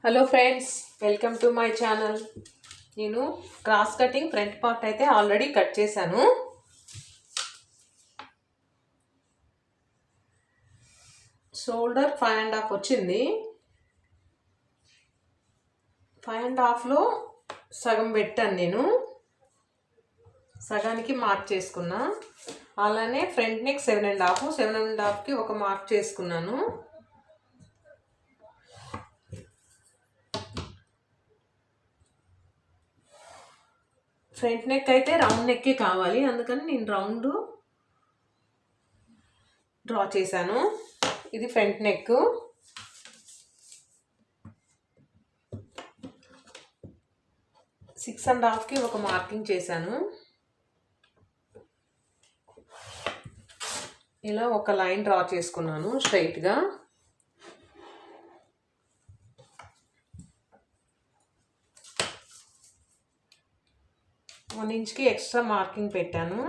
Hello friends, welcome to my channel. నేను cross cutting front part అయితే already cut చేశాను. Shoulder 5.5 వచ్చింది. 5.5లో సగం పెట్టాను. నేను సగానికి మార్క్ చేసుకున్నా. అలానే ఫ్రంట్ నెక్ 7.5కి ఒక మార్క్ చేసుకున్నాను. ఫ్రంట్ నెక్ అయితే రౌండ్ నెక్కే కావాలి, అందుకని నేను రౌండ్ డ్రా చేశాను. ఇది ఫ్రంట్ నెక్. సిక్స్ అండ్ హాఫ్కి ఒక మార్కింగ్ చేశాను. ఇలా ఒక లైన్ డ్రా చేసుకున్నాను స్ట్రైట్గా. వన్ ఇంచ్కి ఎక్స్ట్రా మార్కింగ్ పెట్టాను.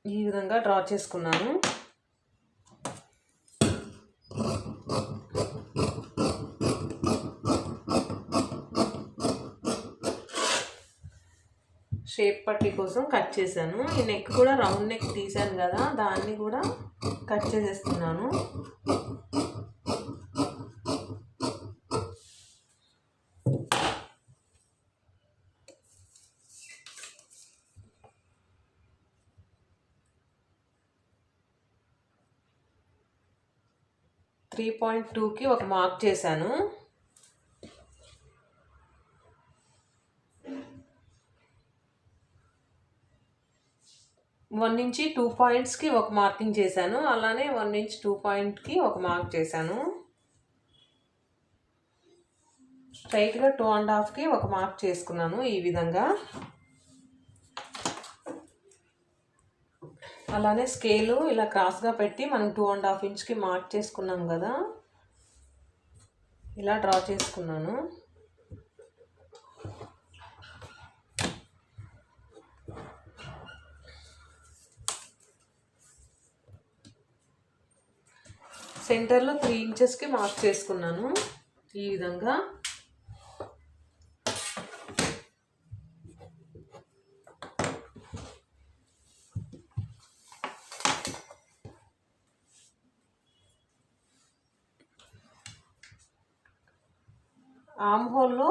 ఈ విధంగా డ్రా చేసుకున్నాను. షేప్ పట్టి కోసం కట్ చేశాను. ఈ నెక్ కూడా రౌండ్ నెక్ తీసాను కదా, దాన్ని కూడా కట్ చేసేస్తున్నాను. త్రీ 3.2కి ఒక మార్క్ చేశాను. వన్ నుంచి 2 పాయింట్స్కి ఒక మార్కింగ్ చేశాను. అలానే 1 నుంచి 2 పాయింట్కి ఒక మార్క్ చేశాను. స్ట్రైట్గా 2.5కి ఒక మార్క్ చేసుకున్నాను. ఈ విధంగా అలానే స్కేలు ఇలా క్రాస్గా పెట్టి మనం 2.5 ఇంచ్కి మార్క్ చేసుకున్నాం కదా, ఇలా డ్రా చేసుకున్నాను. సెంటర్లో 3 ఇంచెస్కి మార్క్ చేసుకున్నాను. ఈ విధంగా ఆర్మ్ హోల్లో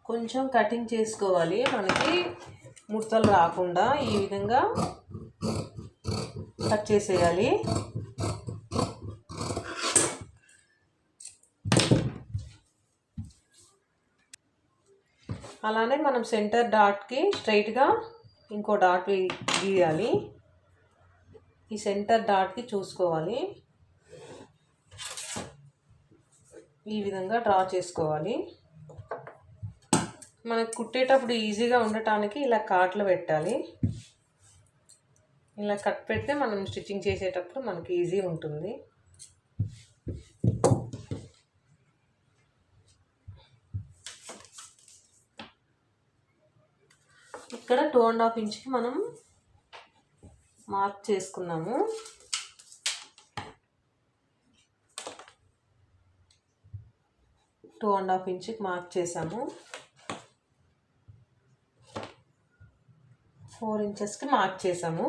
కొంచెం కటింగ్ చేసుకోవాలి, మనకి ముడతలు రాకుండా. ఈ విధంగా కట్ చేసేయాలి. అలానే మనం సెంటర్ డాట్కి స్ట్రైట్గా ఇంకో డాట్ గీయాలి. ఈ సెంటర్ డాట్కి చూసుకోవాలి. ఈ విధంగా డ్రా చేసుకోవాలి. మనకు కుట్టేటప్పుడు ఈజీగా ఉండటానికి ఇలా కాట్లు పెట్టాలి. ఇలా కట్ పెడితే మనం స్టిచ్చింగ్ చేసేటప్పుడు మనకి ఈజీ ఉంటుంది. ఇక్కడ 2.5 ఇంచ్కి మనం మార్క్ చేసుకున్నాము. టూ 2.5 ఇంచ్కి మార్క్ చేసాము. 4 ఇంచెస్కి మార్క్ చేసాము.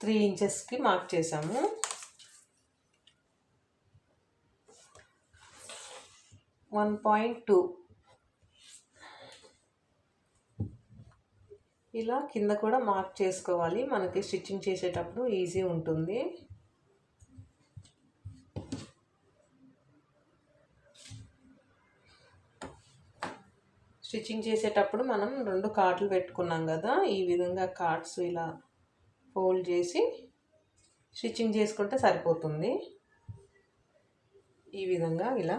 3 ఇంచెస్కి మార్క్ చేసాము. 1.2 ఇలా కింద కూడా మార్క్ చేసుకోవాలి, మనకి స్టిచ్చింగ్ చేసేటప్పుడు ఈజీ ఉంటుంది. స్టిచ్చింగ్ చేసేటప్పుడు మనం 2 కాట్లు పెట్టుకున్నాం కదా, ఈ విధంగా కార్డ్స్ ఇలా ఫోల్డ్ చేసి స్టిచ్చింగ్ చేసుకుంటే సరిపోతుంది. ఈ విధంగా ఇలా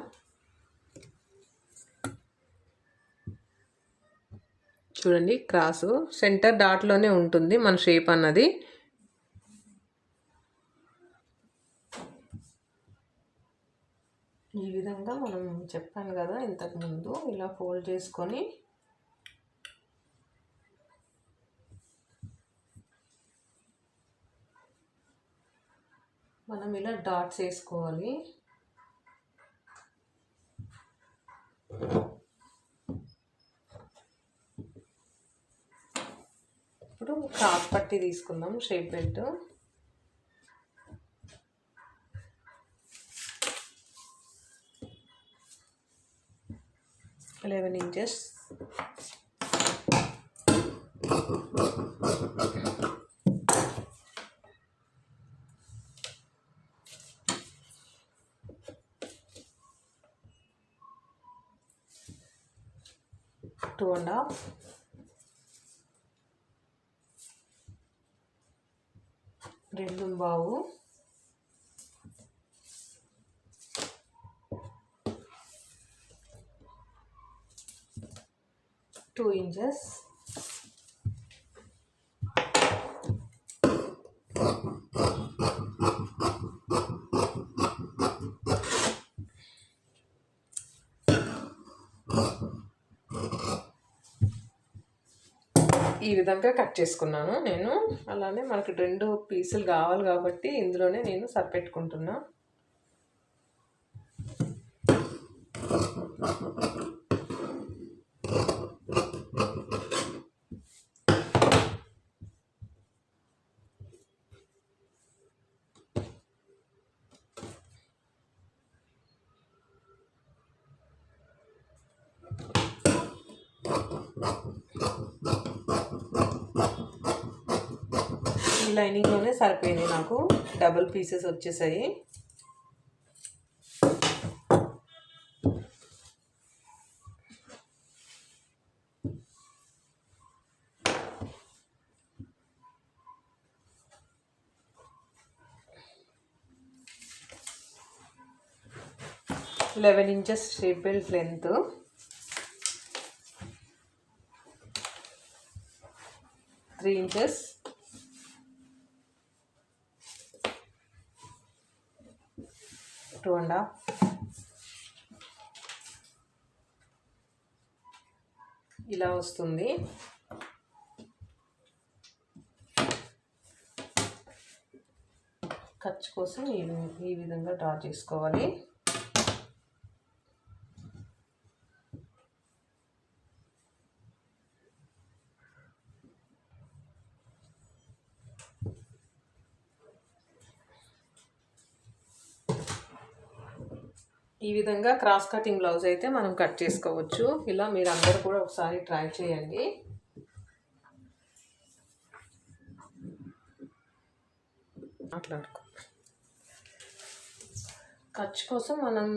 చూడండి, క్రాసు సెంటర్ డాట్లోనే ఉంటుంది మన షేప్ అన్నది. ఈ విధంగా మనం చెప్పాను కదా ఇంతకుముందు, ఇలా ఫోల్డ్ చేసుకొని మనం ఇలా డాట్స్ వేసుకోవాలి. ఇప్పుడు క్రాస్ పట్టి తీసుకుందాం, shape belt. $11 inches. Two and a half. రెండు బావు. 2 inches. ఈ విధంగా కట్ చేసుకున్నాను నేను. అలానే మనకు 2 పీసులు కావాలి కాబట్టి ఇందులోనే నేను సరిపెట్టుకుంటున్నా. ఈ లైనింగ్లోనే సరిపోయింది నాకు, డబుల్ పీసెస్ వచ్చేసాయి. $11 inches shape belt length. 3 inches. 2 and a half. ఇలా వస్తుంది. ఖర్చు కోసం ఈ విధంగా డ్రా చేసుకోవాలి. ఈ విధంగా క్రాస్ కటింగ్ బ్లౌజ్ అయితే మనం కట్ చేసుకోవచ్చు. ఇలా మీరు అందరూ కూడా ఒకసారి ట్రై చేయండి. మాట్లాడుకో. ఖర్చు కోసం మనం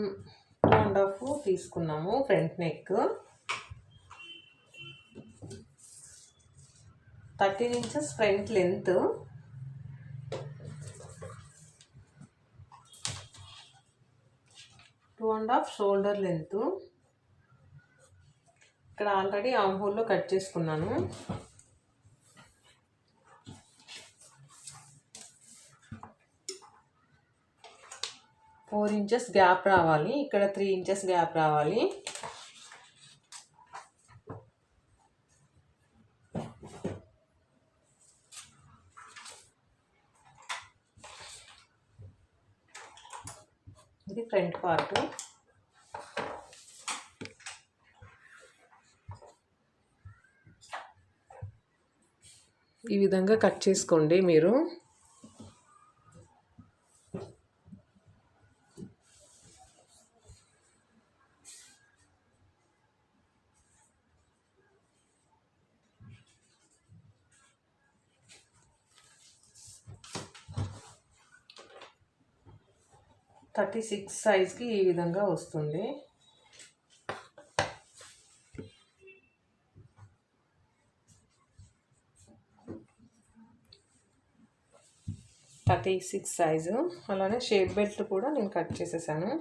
2.5 తీసుకున్నాము front neck. 13 inches front length. 2.5 shoulder length. ఇక్కడ ఆల్రెడీ ఆర్మ్ హోల్లో కట్ చేసుకున్నాను. $4 inches గ్యాప్ రావాలి. ఇక్కడ 3 inches గ్యాప్ రావాలి. ఇది ఫ్రంట్ పార్ట్. ఈ విధంగా కట్ చేసుకోండి మీరు. $36 సైజ్కి ఈ విధంగా వస్తుంది. $36 సైజు. అలానే షేప్ బెల్ట్ కూడా నేను కట్ చేసేసాను.